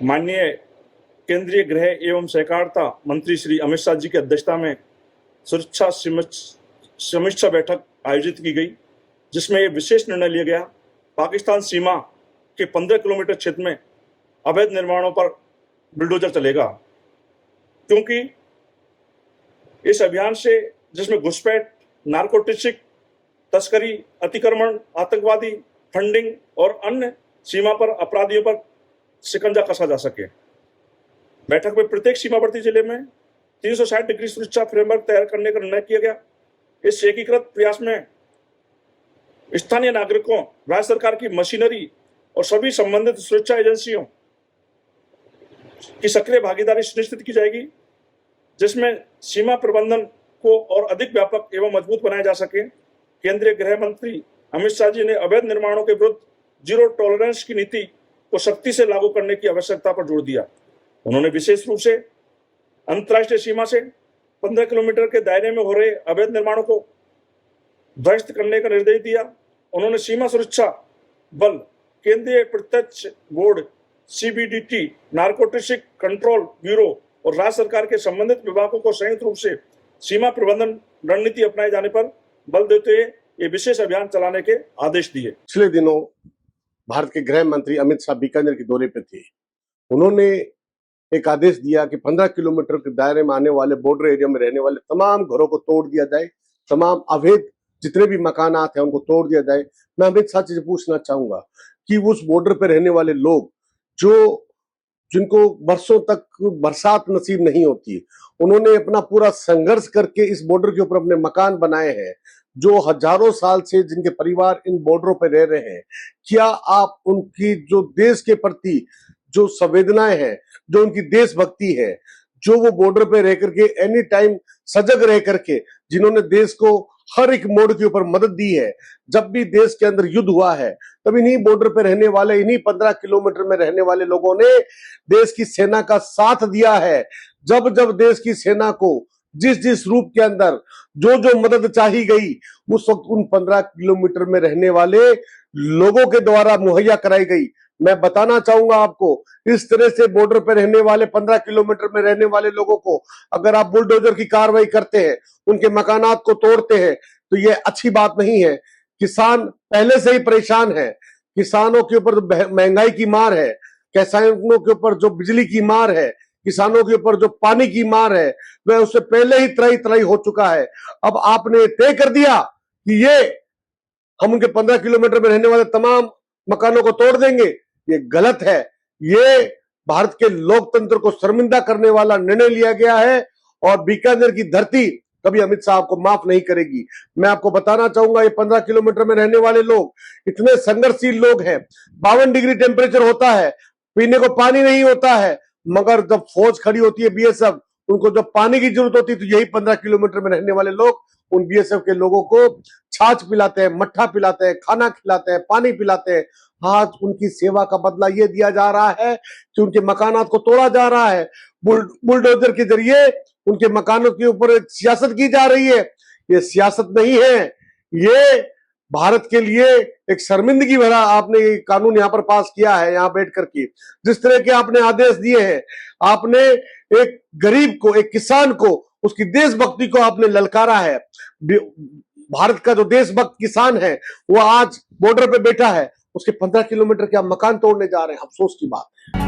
माननीय केंद्रीय गृह एवं सहकारिता मंत्री श्री अमित शाह जी की अध्यक्षता में सुरक्षा समीक्षा बैठक आयोजित की गई, जिसमें यह विशेष निर्णय लिया गया पाकिस्तान सीमा के 15 किलोमीटर क्षेत्र में अवैध निर्माणों पर बुलडोजर चलेगा, क्योंकि इस अभियान से जिसमें घुसपैठ, नारकोटिक्स, तस्करी, अतिक्रमण, आतंकवादी फंडिंग और अन्य सीमा पर अपराधियों पर शिकंजा कसा जा सके। बैठक में प्रत्येक सीमावर्ती जिले में 360 डिग्री सुरक्षा फ्रेमवर्क तैयार करने का निर्णय किया गया। इस एकीकृत प्रयास में स्थानीय नागरिकों, राज्य सरकार की मशीनरी और सभी संबंधित सुरक्षा एजेंसियों की सक्रिय भागीदारी सुनिश्चित की जाएगी, जिसमें सीमा प्रबंधन को और अधिक व्यापक एवं मजबूत बनाया जा सके। केंद्रीय गृह मंत्री अमित शाह जी ने अवैध निर्माणों के विरुद्ध जीरो टॉलरेंस की नीति को सख्ती से लागू करने की आवश्यकता पर जोर दिया। उन्होंने विशेष रूप से अंतर्राष्ट्रीय सीमा से 15 किलोमीटर के दायरे में हो रहे अवैध निर्माणों को ध्वस्त करने का निर्देश दिया। उन्होंने सीमा सुरक्षा बल, केंद्रीय प्रत्यक्ष board, CBDT, narcotics control bureau और राज्य सरकार के संबंधित विभागों को संयुक्त रूप से सीमा प्रबंधन रणनीति अपनाए जाने पर बल देते हुए ये विशेष अभियान चलाने के आदेश दिए। पिछले दिनों भारत के गृह मंत्री अमित शाह बीकानेर के दौरे पे थे। उन्होंने एक आदेश दिया कि 15 किलोमीटर के दायरे में आने वाले बॉर्डर एरिया में रहने वाले तमाम घरों को तोड़ दिया जाए, तमाम अवैध जितने भी मकानात हैं उनको तोड़ दिया जाए। मैं अमित शाह जी से पूछना चाहूंगा कि उस बॉर्डर पे रहने वाले लोग जिनको वर्षों तक बरसात नसीब नहीं होती, उन्होंने अपना पूरा संघर्ष करके इस बॉर्डर के ऊपर अपने मकान बनाए हैं, जो हजारों साल से जिनके परिवार इन बॉर्डरों पर रह रहे हैं। क्या आप उनकी जो देश के प्रति जो संवेदनाएं हैं, जो उनकी देशभक्ति है, जो वो बॉर्डर पे रह करके एनी टाइम सजग रह करके जिन्होंने देश को हर एक मोड़ के ऊपर मदद दी है, जब भी देश के अंदर युद्ध हुआ है तब इन्हीं बॉर्डर पे रहने वाले, इन्हीं 15 किलोमीटर में रहने वाले लोगों ने देश की सेना का साथ दिया है। जब जब देश की सेना को जिस जिस रूप के अंदर जो मदद चाही गई, उस वक्त उन 15 किलोमीटर में रहने वाले लोगों के द्वारा मुहैया कराई गई। मैं बताना चाहूंगा आपको, इस तरह से बॉर्डर पे रहने वाले 15 किलोमीटर में रहने वाले लोगों को अगर आप बुलडोजर की कार्रवाई करते हैं, उनके मकानात को तोड़ते हैं, तो ये अच्छी बात नहीं है। किसान पहले से ही परेशान है, किसानों के ऊपर महंगाई की मार है, किसानों के ऊपर जो बिजली की मार है, किसानों के ऊपर जो पानी की मार है, वह उससे पहले ही त्राही त्राही हो चुका है। अब आपने तय कर दिया कि ये हम उनके 15 किलोमीटर में रहने वाले तमाम मकानों को तोड़ देंगे, ये गलत है। ये भारत के लोकतंत्र को शर्मिंदा करने वाला निर्णय लिया गया है और बीकानेर की धरती कभी अमित शाह को माफ नहीं करेगी। मैं आपको बताना चाहूंगा, ये 15 किलोमीटर में रहने वाले लोग इतने संघर्षशील लोग हैं। 52 डिग्री टेम्परेचर होता है, पीने को पानी नहीं होता है, मगर जब फौज खड़ी होती है BSF, उनको जब पानी की जरूरत होती है तो यही 15 किलोमीटर में रहने वाले लोग उन BSF के लोगों को छाछ पिलाते हैं, मट्ठा पिलाते हैं, खाना खिलाते हैं, पानी पिलाते हैं। आज उनकी सेवा का बदला ये दिया जा रहा है कि उनके मकानात को तोड़ा जा रहा है। बुलडोजर के जरिए उनके मकानों के ऊपर एक सियासत की जा रही है। ये सियासत नहीं है, ये भारत के लिए एक शर्मिंदगी भरा आपने ये कानून यहाँ पर पास किया है। यहाँ बैठ करके जिस तरह के आपने आदेश दिए हैं, आपने एक गरीब को, एक किसान को, उसकी देशभक्ति को आपने ललकारा है। भारत का जो देशभक्त किसान है वो आज बॉर्डर पे बैठा है, उसके 15 किलोमीटर के आप मकान तोड़ने जा रहे हैं। अफसोस की बात है।